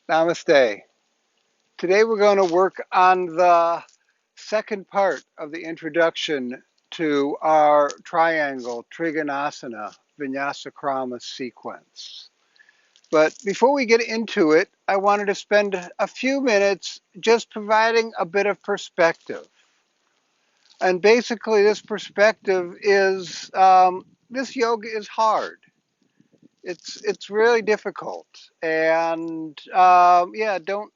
Namaste. Today we're going to work on the second part of the introduction to our triangle trikonasana Vinyasa Krama sequence. But before we get into it, I wanted to spend a few minutes just providing a bit of perspective. And basically, this perspective is this yoga is hard. It's really difficult, and don't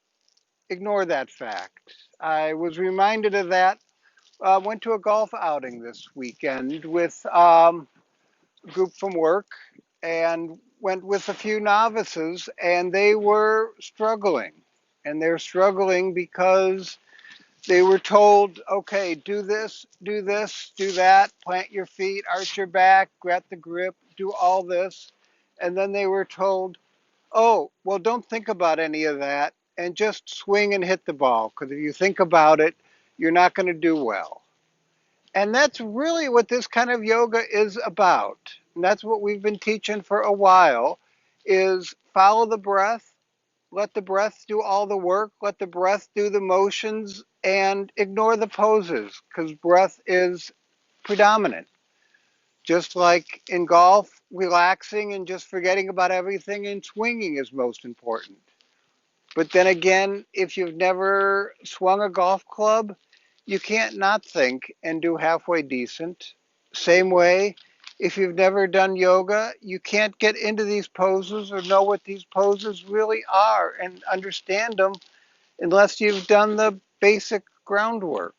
ignore that fact. I was reminded of that. Went to a golf outing this weekend with a group from work and went with a few novices, and they were struggling. And they're struggling because they were told, okay, do this, do that, plant your feet, arch your back, grab the grip, do all this. And then they were told, oh, well, don't think about any of that and just swing and hit the ball. Because if you think about it, you're not going to do well. And that's really what this kind of yoga is about. And that's what we've been teaching for a while is follow the breath, let the breath do all the work, let the breath do the motions, and ignore the poses because breath is predominant. Just like in golf, relaxing and just forgetting about everything and swinging is most important. But then again, if you've never swung a golf club, you can't not think and do halfway decent. Same way, if you've never done yoga, you can't get into these poses or know what these poses really are and understand them unless you've done the basic groundwork.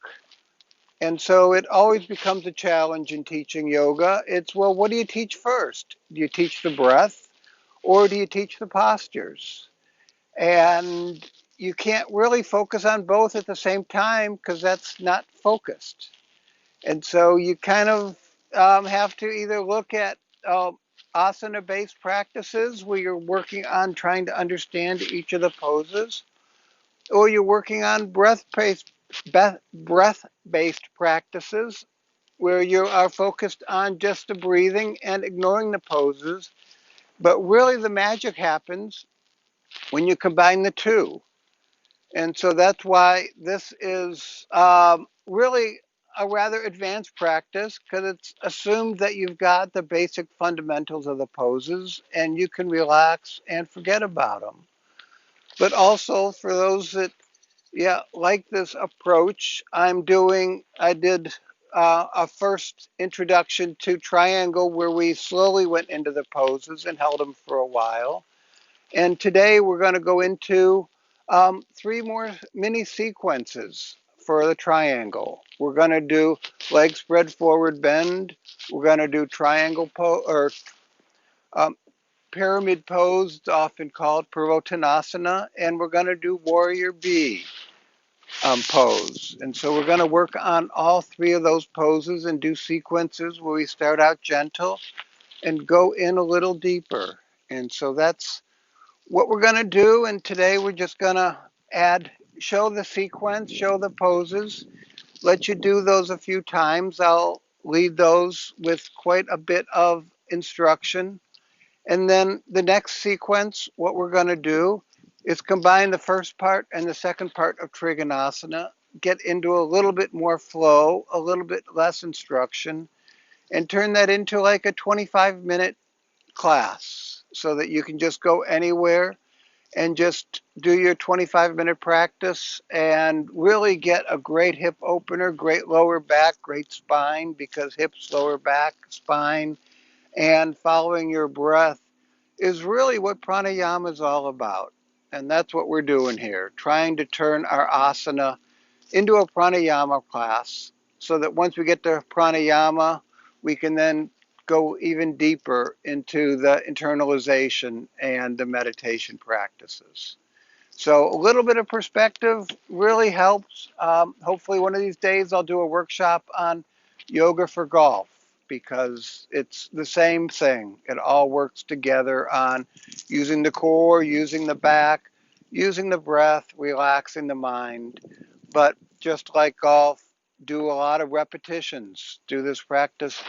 And so it always becomes a challenge in teaching yoga. It's, well, what do you teach first? Do you teach the breath or do you teach the postures? And you can't really focus on both at the same time because that's not focused. And so you kind of have to either look at asana based practices where you're working on trying to understand each of the poses, or you're working on breath based practices where you are focused on just the breathing and ignoring the poses. But really, the magic happens when you combine the two. And so that's why this is really a rather advanced practice because it's assumed that you've got the basic fundamentals of the poses and you can relax and forget about them. But also for those that, like this approach, I did a first introduction to triangle where we slowly went into the poses and held them for a while. And today we're going to go into three more mini sequences for the triangle. We're going to do leg spread forward bend. We're going to do triangle pose or um, pyramid pose, often called Purvottanasana, and we're going to do warrior B pose. And so we're going to work on all three of those poses and do sequences where we start out gentle and go in a little deeper. And so that's what we're going to do. And today we're just going to show the sequence, show the poses, let you do those a few times. I'll lead those with quite a bit of instruction. And then the next sequence, what we're going to do is combine the first part and the second part of Trikonasana, get into a little bit more flow, a little bit less instruction, and turn that into like a 25-minute class so that you can just go anywhere and just do your 25-minute practice and really get a great hip opener, great lower back, great spine, because hips, lower back, spine, and following your breath is really what pranayama is all about. And that's what we're doing here, trying to turn our asana into a pranayama class so that once we get to pranayama, we can then go even deeper into the internalization and the meditation practices. So a little bit of perspective really helps. Hopefully one of these days I'll do a workshop on yoga for golf because it's the same thing. It all works together on using the core, using the back, using the breath, relaxing the mind. But just like golf, do a lot of repetitions. Do this practice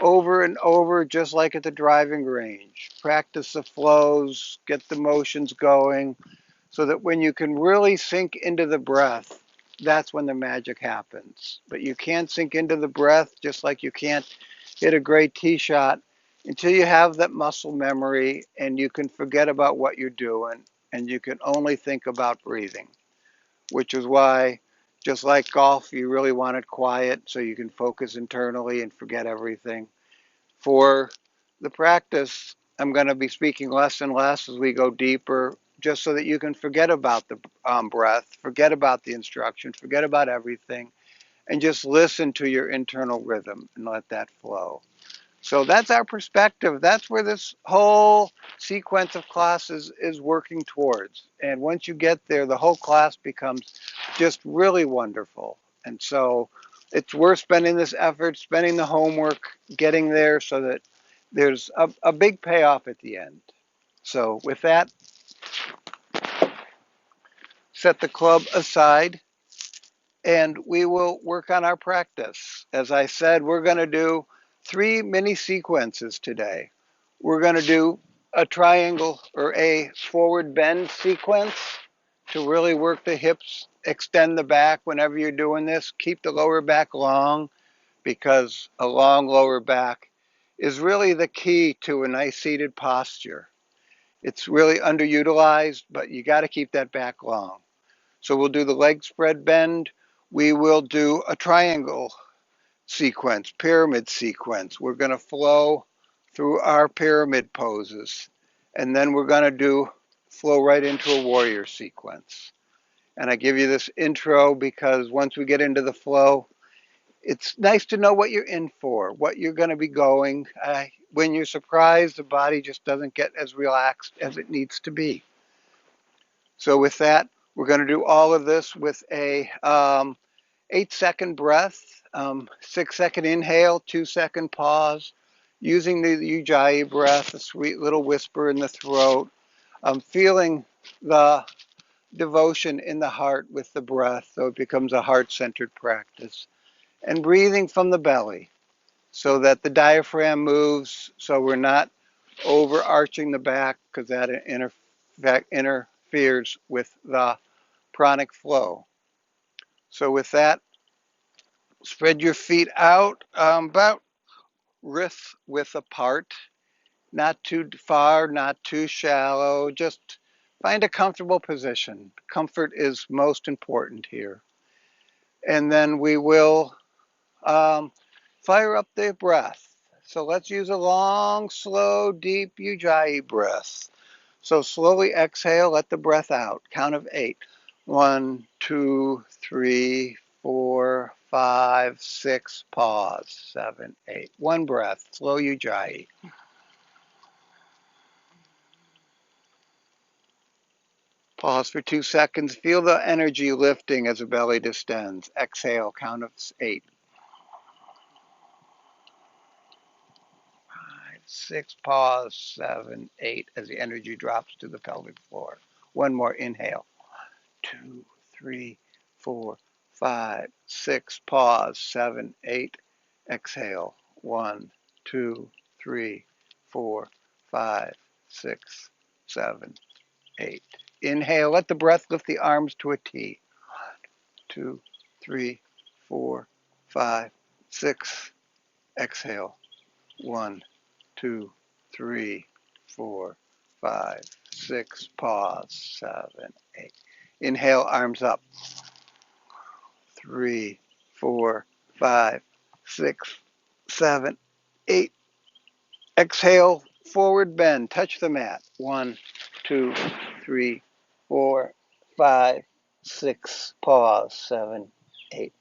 over and over, just like at the driving range. Practice the flows, get the motions going, so that when you can really sink into the breath, that's when the magic happens. But you can't sink into the breath just like you can't hit a great tee shot until you have that muscle memory and you can forget about what you're doing and you can only think about breathing, which is why, just like golf, you really want it quiet so you can focus internally and forget everything. For the practice, I'm going to be speaking less and less as we go deeper, just so that you can forget about the breath, forget about the instructions, forget about everything, and just listen to your internal rhythm and let that flow. So that's our perspective. That's where this whole sequence of classes is working towards. And once you get there, the whole class becomes just really wonderful. And so it's worth spending this effort, spending the homework, getting there so that there's a big payoff at the end. So with that, set the club aside and we will work on our practice. As I said, we're going to do 3 mini sequences today. We're going to do a triangle or a forward bend sequence to really work the hips, extend the back whenever you're doing this. Keep the lower back long because a long lower back is really the key to a nice seated posture. It's really underutilized, but you got to keep that back long. So we'll do the leg spread bend. We will do a triangle sequence, pyramid sequence. We're going to flow through our pyramid poses. And then we're going to flow right into a warrior sequence. And I give you this intro because once we get into the flow, it's nice to know what you're in for, what you're going to be going. When you're surprised, the body just doesn't get as relaxed as it needs to be. So with that, we're going to do all of this with a 8-second breath, 6-second inhale, 2-second pause, using the Ujjayi breath, a sweet little whisper in the throat, feeling the devotion in the heart with the breath, so it becomes a heart-centered practice, and breathing from the belly so that the diaphragm moves, so we're not overarching the back because that interferes with the pranic flow. So with that, spread your feet out about wrist width apart, not too far, not too shallow. Just find a comfortable position. Comfort is most important here. And then we will fire up the breath. So let's use a long, slow, deep Ujjayi breath. So slowly exhale, let the breath out. Count of 8. 1, 2, 3, 4, 5, 6. Pause. 7, 8. One breath. Slow Ujjayi. Pause for 2 seconds. Feel the energy lifting as the belly distends. Exhale. Count of 8. 5, 6. Pause. 7, 8. As the energy drops to the pelvic floor. One more. Inhale. 2, 3, 4, 5, 6. Pause. 7, 8. Exhale. 1, 2, 3, 4, 5, 6, 7, 8. Inhale. Let the breath lift the arms to a T. 2, 3, 4, 5, 6. Exhale. 1, 2, 3, 4, 5, 6. Pause. 7, 8. Inhale, arms up. 3, 4, 5, 6, 7, 8. Exhale, forward bend. Touch the mat. 1, 2, 3, 4, 5, 6. Pause. 7, 8.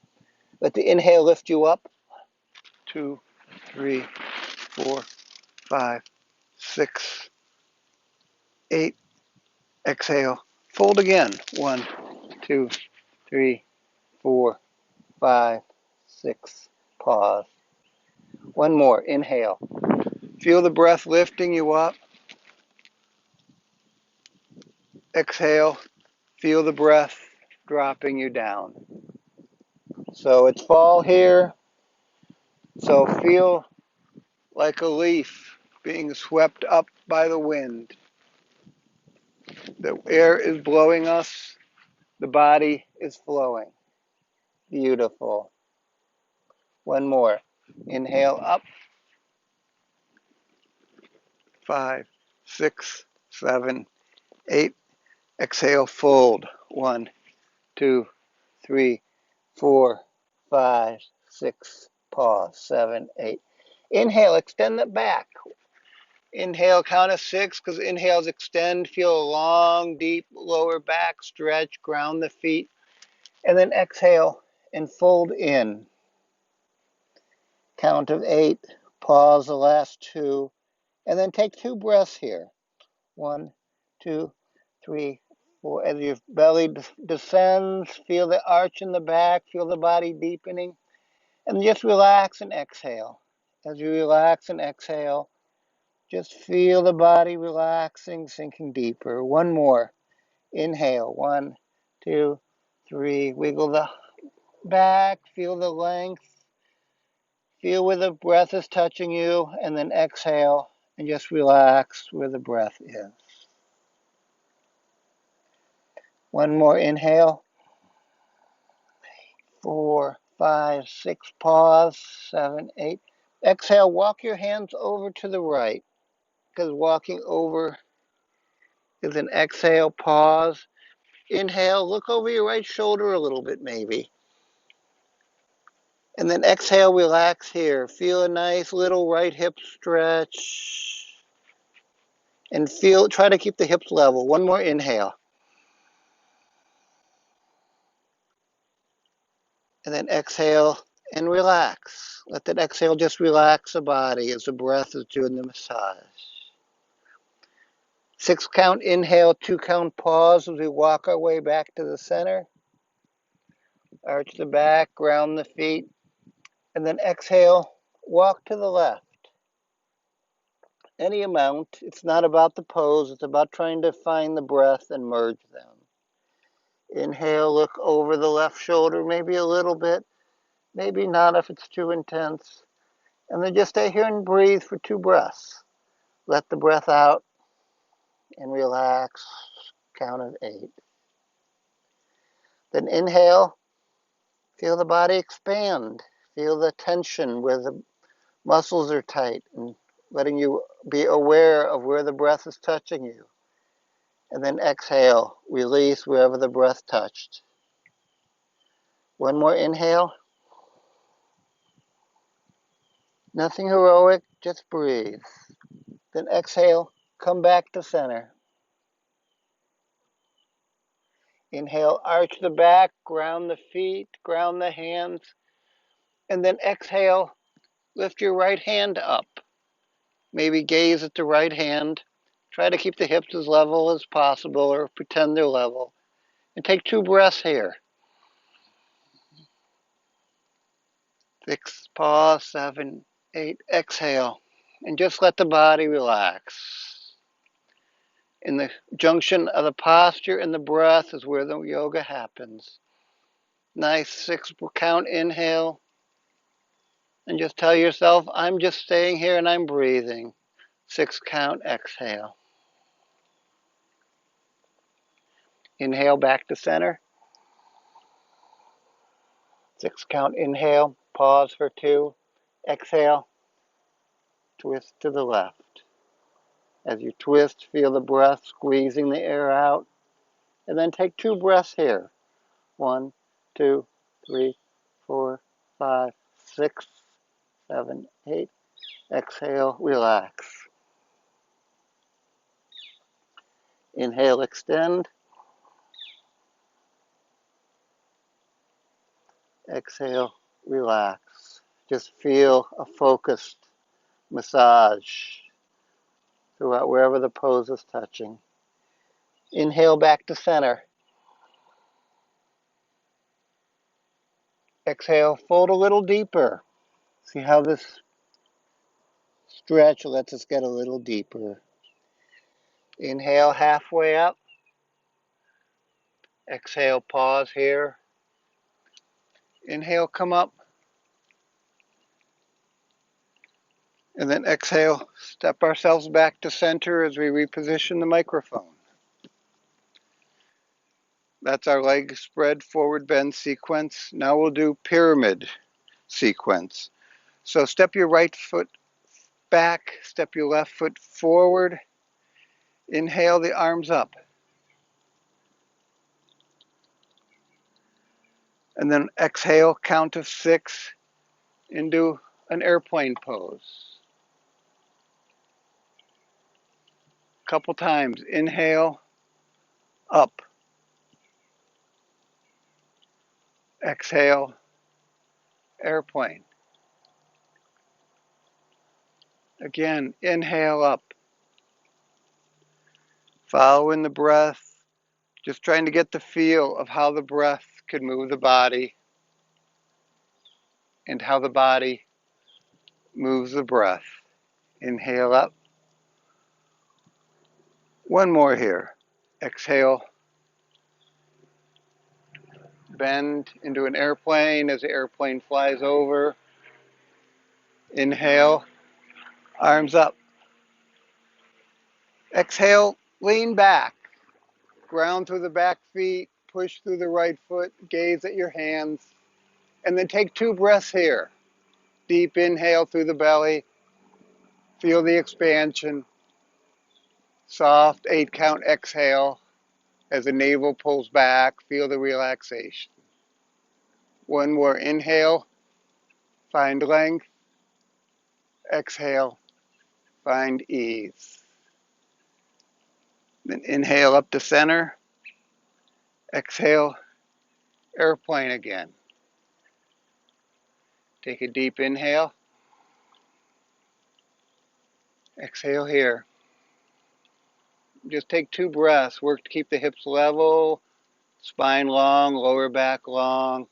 Let the inhale lift you up. 2, 3, 4, 5, 6, 8. Exhale. Fold again. 1, 2, 3, 4, 5, 6. Pause. One more. Inhale. Feel the breath lifting you up. Exhale. Feel the breath dropping you down. So it's fall here. So feel like a leaf being swept up by the wind. The air is blowing us. The body is flowing. Beautiful. One more. Inhale up. 5, 6, 7, 8. Exhale, fold. 1, 2, 3, 4, 5, 6. Pause. 7, 8. Inhale, extend the back. Inhale, count of 6, because inhales extend. Feel a long, deep lower back stretch. Ground the feet. And then exhale and fold in. Count of 8. Pause the last 2. And then take 2 breaths here. 1, 2, 3, 4. As your belly descends, feel the arch in the back. Feel the body deepening. And just relax and exhale. As you relax and exhale, just feel the body relaxing, sinking deeper. One more. Inhale. 1, 2, 3. Wiggle the back. Feel the length. Feel where the breath is touching you. And then exhale and just relax where the breath is. One more inhale. 4, 5, 6. Pause. 7, 8. Exhale. Walk your hands over to the right, because walking over is an exhale. Pause. Inhale, look over your right shoulder a little bit maybe. And then exhale, relax here. Feel a nice little right hip stretch. And try to keep the hips level. One more inhale. And then exhale and relax. Let that exhale just relax the body as the breath is doing the massage. 6 count inhale, 2 count pause as we walk our way back to the center. Arch the back, ground the feet. And then exhale, walk to the left. Any amount. It's not about the pose. It's about trying to find the breath and merge them. Inhale, look over the left shoulder, maybe a little bit. Maybe not if it's too intense. And then just stay here and breathe for 2 breaths. Let the breath out and relax. Count of 8. Then inhale. Feel the body expand. Feel the tension where the muscles are tight, and letting you be aware of where the breath is touching you. And then exhale, release wherever the breath touched. One more inhale. Nothing heroic, just breathe. Then exhale, come back to center. Inhale, arch the back, ground the feet, ground the hands. And then exhale, lift your right hand up. Maybe gaze at the right hand. Try to keep the hips as level as possible, or pretend they're level. And take 2 breaths here. 6, pause, 7, 8, exhale. And just let the body relax. In the junction of the posture and the breath is where the yoga happens. Nice 6 count inhale. And just tell yourself, I'm just staying here and I'm breathing. 6 count exhale. Inhale back to center. 6 count inhale. Pause for 2. Exhale. Twist to the left. As you twist, feel the breath squeezing the air out. And then take 2 breaths here. 1, 2, 3, 4, 5, 6, 7, 8. Exhale, relax. Inhale, extend. Exhale, relax. Just feel a focused massage throughout wherever the pose is touching. Inhale back to center. Exhale, fold a little deeper. See how this stretch lets us get a little deeper. Inhale halfway up. Exhale, pause here. Inhale, come up. And then exhale, step ourselves back to center as we reposition the microphone. That's our leg spread forward bend sequence. Now we'll do pyramid sequence. So step your right foot back, step your left foot forward. Inhale the arms up. And then exhale, count of 6 into an airplane pose. Couple times. Inhale, up. Exhale, airplane. Again, inhale up. Following the breath, just trying to get the feel of how the breath could move the body and how the body moves the breath. Inhale up. One more here. Exhale, bend into an airplane as the airplane flies over. Inhale, arms up. Exhale, lean back. Ground through the back feet, push through the right foot, gaze at your hands, and then take 2 breaths here. Deep inhale through the belly, feel the expansion. Soft 8 count exhale as the navel pulls back, feel the relaxation. One more inhale, find length. Exhale, find ease. Then inhale up to center. Exhale, airplane again. Take a deep inhale. Exhale here. Just take 2 breaths. Work to keep the hips level, spine long, lower back long.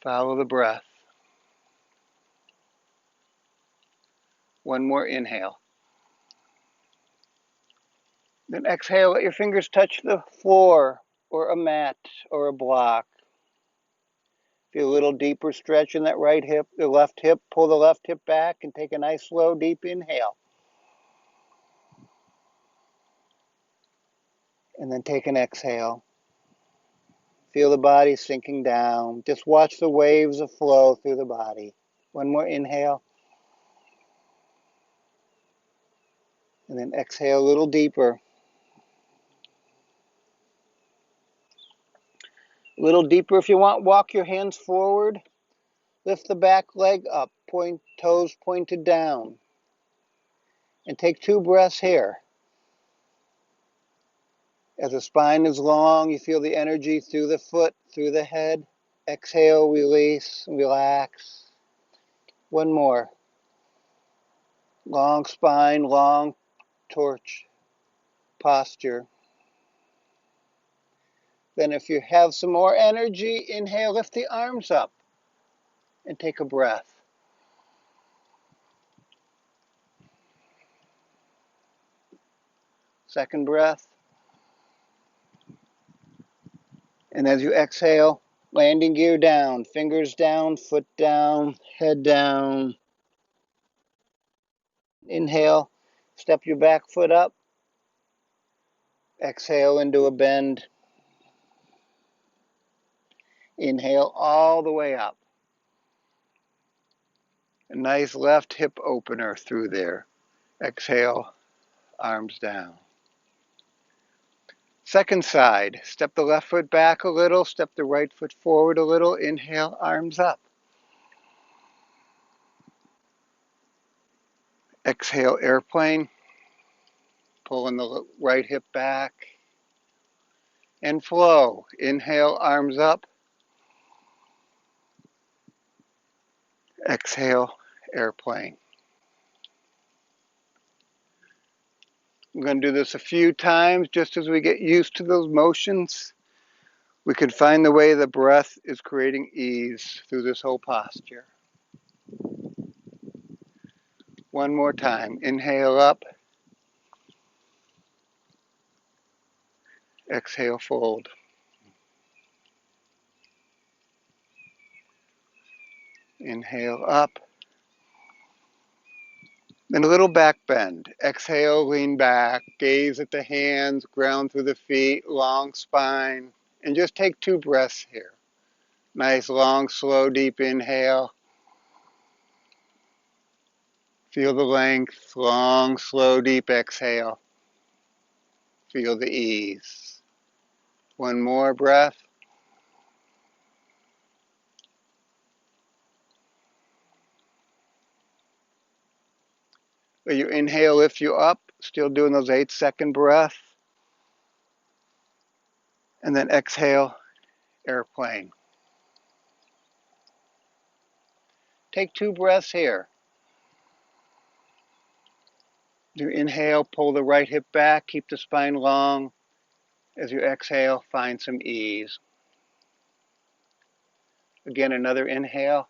Follow the breath. One more inhale. Then exhale, let your fingers touch the floor or a mat or a block. Feel a little deeper stretch in that right hip, the left hip. Pull the left hip back and take a nice slow deep inhale. And then take an exhale. Feel the body sinking down. Just watch the waves of flow through the body. One more inhale. And then exhale a little deeper. A little deeper if you want. Walk your hands forward. Lift the back leg up. Point toes pointed down. And take 2 breaths here. As the spine is long, you feel the energy through the foot, through the head. Exhale, release, relax. One more. Long spine, long torch posture. Then if you have some more energy, inhale, lift the arms up and take a breath. Second breath. And as you exhale, landing gear down, fingers down, foot down, head down. Inhale, step your back foot up. Exhale into a bend. Inhale all the way up. A nice left hip opener through there. Exhale, arms down. Second side, step the left foot back a little, step the right foot forward a little. Inhale, arms up. Exhale, airplane. Pulling the right hip back. And flow. Inhale, arms up. Exhale, airplane. I'm going to do this a few times just as we get used to those motions. We can find the way the breath is creating ease through this whole posture. One more time. Inhale up. Exhale, fold. Inhale up. Then a little back bend. Exhale, lean back, gaze at the hands, ground through the feet, long spine, and just take 2 breaths here. Nice, long, slow, deep inhale. Feel the length, long, slow, deep exhale. Feel the ease. One more breath. Let your inhale lift you up, still doing those 8-second breaths. And then exhale, airplane. Take 2 breaths here. You inhale, pull the right hip back, keep the spine long. As you exhale, find some ease. Again, another inhale.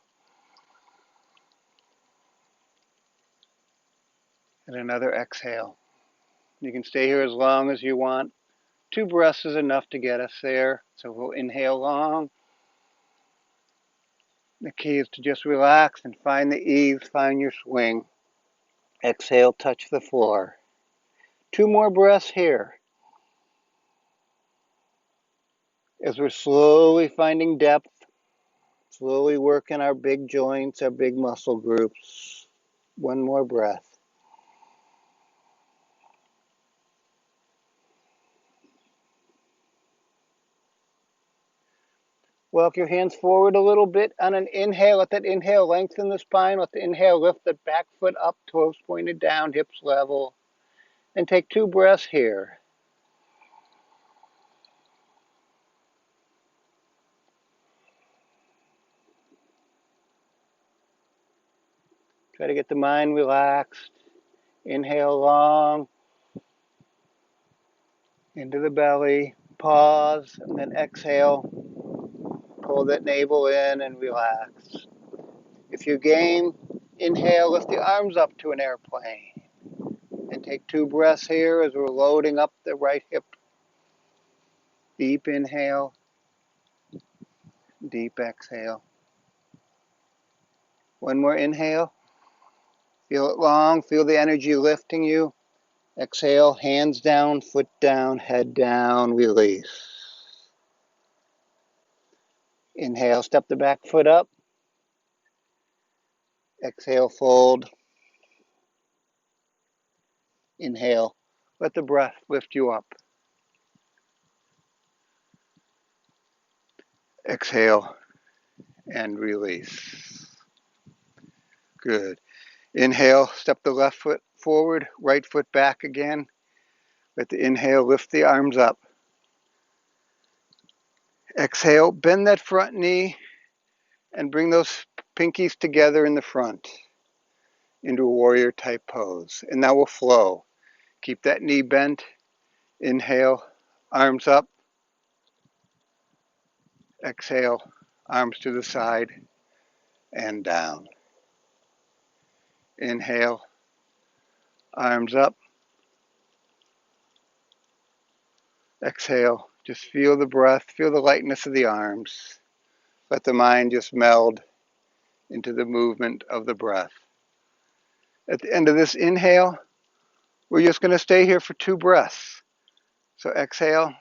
And another exhale. You can stay here as long as you want. 2 breaths is enough to get us there. So we'll inhale long. The key is to just relax and find the ease, find your swing. Exhale, touch the floor. 2 more breaths here. As we're slowly finding depth, slowly working our big joints, our big muscle groups. 1 more breath. Walk your hands forward a little bit on an inhale. Let that inhale lengthen the spine. Let the inhale lift the back foot up, toes pointed down, hips level. And take 2 breaths here. Try to get the mind relaxed. Inhale long into the belly. Pause and then exhale. Pull that navel in and relax. If you're game, inhale, lift the arms up to an airplane. And take 2 breaths here as we're loading up the right hip. Deep inhale, deep exhale. 1 more inhale. Feel it long, feel the energy lifting you. Exhale, hands down, foot down, head down, release. Inhale, step the back foot up. Exhale, fold. Inhale, let the breath lift you up. Exhale and release. Good. Inhale, step the left foot forward, right foot back again. Let the inhale lift the arms up. Exhale, bend that front knee and bring those pinkies together in the front into a warrior type pose. And now we'll flow. Keep that knee bent. Inhale, arms up. Exhale, arms to the side and down. Inhale, arms up. Exhale, just feel the breath, feel the lightness of the arms. Let the mind just meld into the movement of the breath. At the end of this inhale, we're just going to stay here for 2 breaths. So exhale,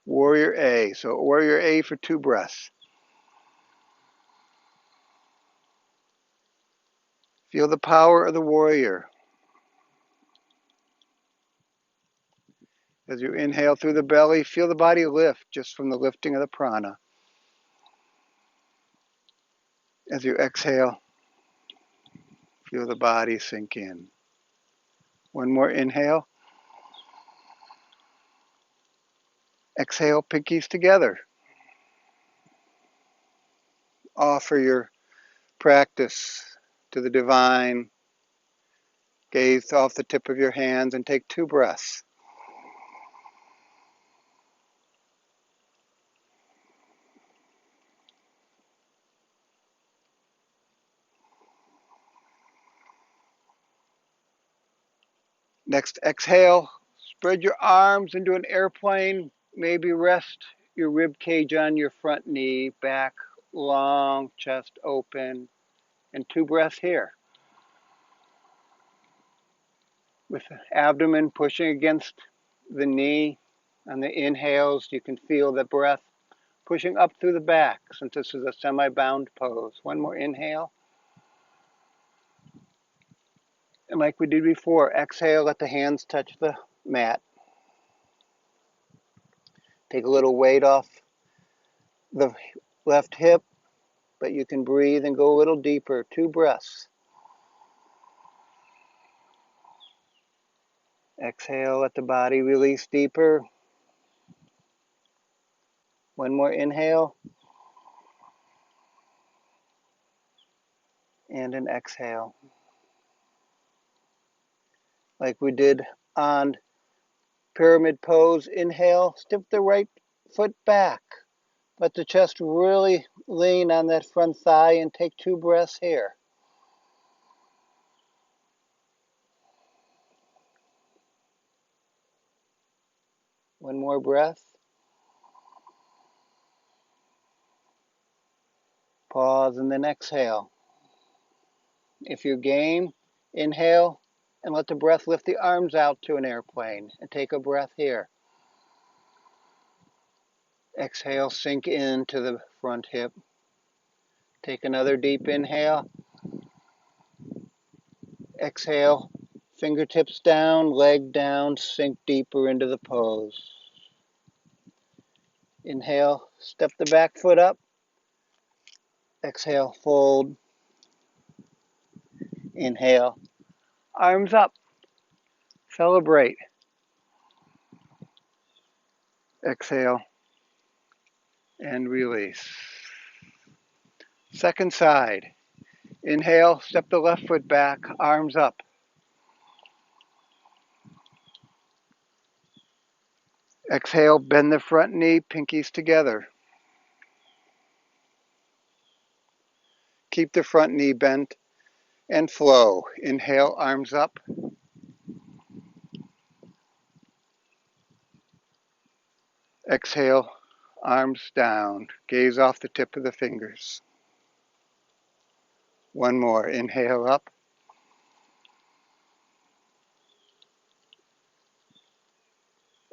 warrior A. So warrior A for 2 breaths. Feel the power of the warrior. As you inhale through the belly, feel the body lift just from the lifting of the prana. As you exhale, feel the body sink in. 1 more inhale. Exhale, pinkies together. Offer your practice to the divine. Gaze off the tip of your hands and take 2 breaths. Next exhale, spread your arms into an airplane. Maybe rest your rib cage on your front knee, back long, chest open, and 2 breaths here. with the abdomen pushing against the knee. On the inhales, you can feel the breath pushing up through the back, since this is a semi-bound pose. One more inhale. And like we did before, exhale, let the hands touch the mat. Take a little weight off the left hip, but you can breathe and go a little deeper. 2 breaths. Exhale, let the body release deeper. One more inhale. And an exhale. Like we did on pyramid pose, inhale, step the right foot back. Let the chest really lean on that front thigh and take 2 breaths here. One more breath. Pause and then exhale. If you're game, inhale and let the breath lift the arms out to an airplane and take a breath here. Exhale, sink into the front hip. Take another deep inhale. Exhale, fingertips down, leg down, sink deeper into the pose. Inhale, step the back foot up. Exhale, fold. Inhale, arms up. Celebrate. Exhale and release. Second side. Inhale, step the left foot back, arms up. Exhale, bend the front knee, pinkies together. Keep the front knee bent and flow. Inhale, arms up. Exhale, arms down. Gaze off the tip of the fingers. One more. Inhale up.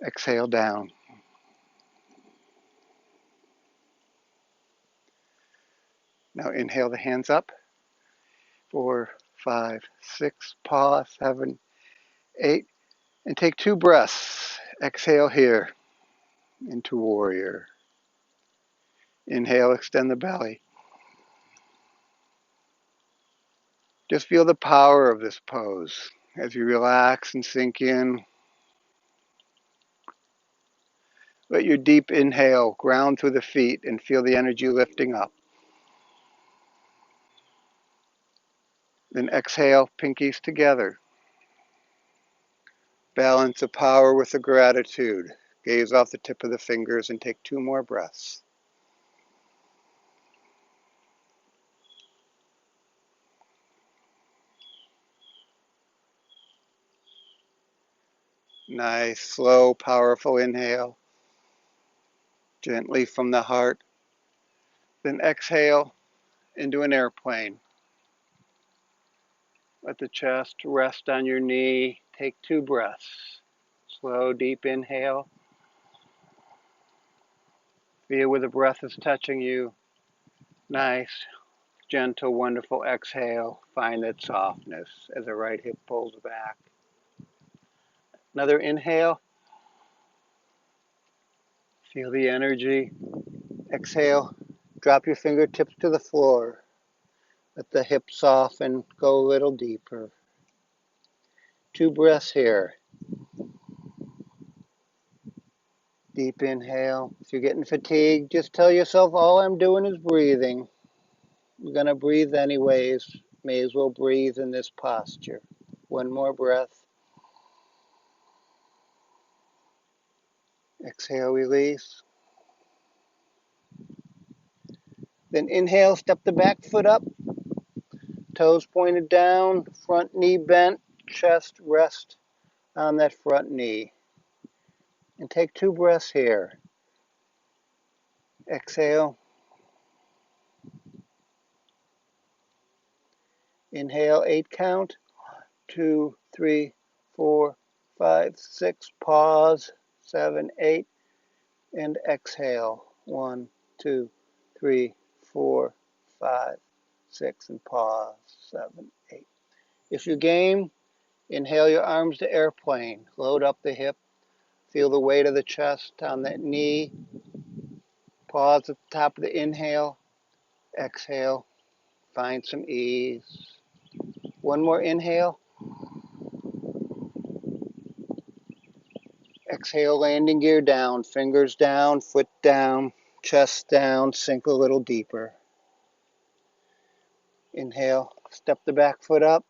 Exhale down. Now inhale the hands up. 4, 5, 6, pause, 7, 8, and take 2 breaths. Exhale here into warrior. Inhale, extend the belly. Just feel the power of this pose as you relax and sink in. Let your deep inhale ground through the feet and feel the energy lifting up. Then exhale, pinkies together. Balance the power with the gratitude. Gaze off the tip of the fingers and take 2 more breaths. Nice, slow, powerful inhale. Gently from the heart. Then exhale into an airplane. Let the chest rest on your knee. Take 2 breaths. Slow, deep inhale. Feel where the breath is touching you. Nice, gentle, wonderful exhale. Find that softness as the right hip pulls back. Another inhale. Feel the energy. Exhale. Drop your fingertips to the floor. Let the hips soften. Go a little deeper. 2 breaths here. Deep inhale. If you're getting fatigued, just tell yourself, all I'm doing is breathing. We're going to breathe anyways. May as well breathe in this posture. One more breath. Exhale, release. Then inhale, step the back foot up. Toes pointed down, front knee bent, chest rest on that front knee. And take 2 breaths here. Exhale. Inhale, 8 count. 2, 3, 4, 5, 6. Pause. 7, 8. And exhale. 1, 2, 3, 4, 5, 6. And pause. 7, 8. If you game, inhale your arms to airplane. Load up the hip. Feel the weight of the chest on that knee. Pause at the top of the inhale. Exhale. Find some ease. One more inhale. Exhale, landing gear down. Fingers down, foot down, chest down. Sink a little deeper. Inhale, step the back foot up.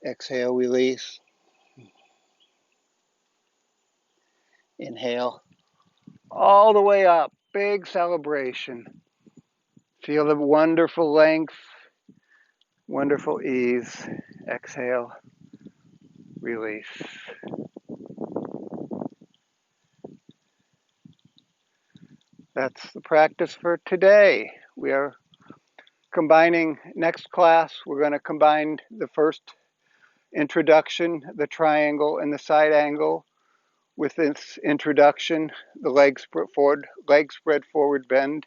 Exhale, release. Inhale, all the way up. Big celebration. Feel the wonderful length, wonderful ease. Exhale, release. That's the practice for today. We are combining, next class, we're going to combine the first introduction, the triangle and the side angle. With this introduction, the leg spread forward bend,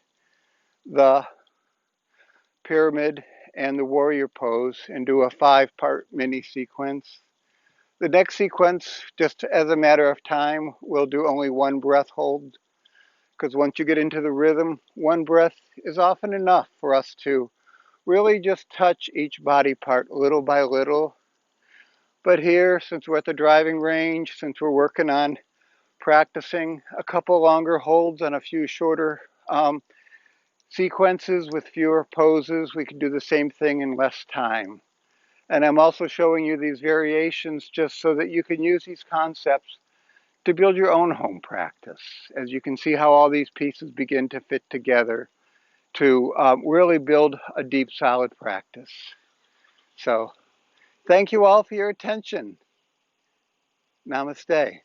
the pyramid, and the warrior pose, and do a 5-part mini sequence. The next sequence, just as a matter of time, we'll do only one breath hold, because once you get into the rhythm, one breath is often enough for us to really just touch each body part little by little. But here, since we're at the driving range, since we're working on practicing a couple longer holds and a few shorter sequences with fewer poses, we can do the same thing in less time. And I'm also showing you these variations just so that you can use these concepts to build your own home practice. As you can see how all these pieces begin to fit together to really build a deep, solid practice. So thank you all for your attention. Namaste.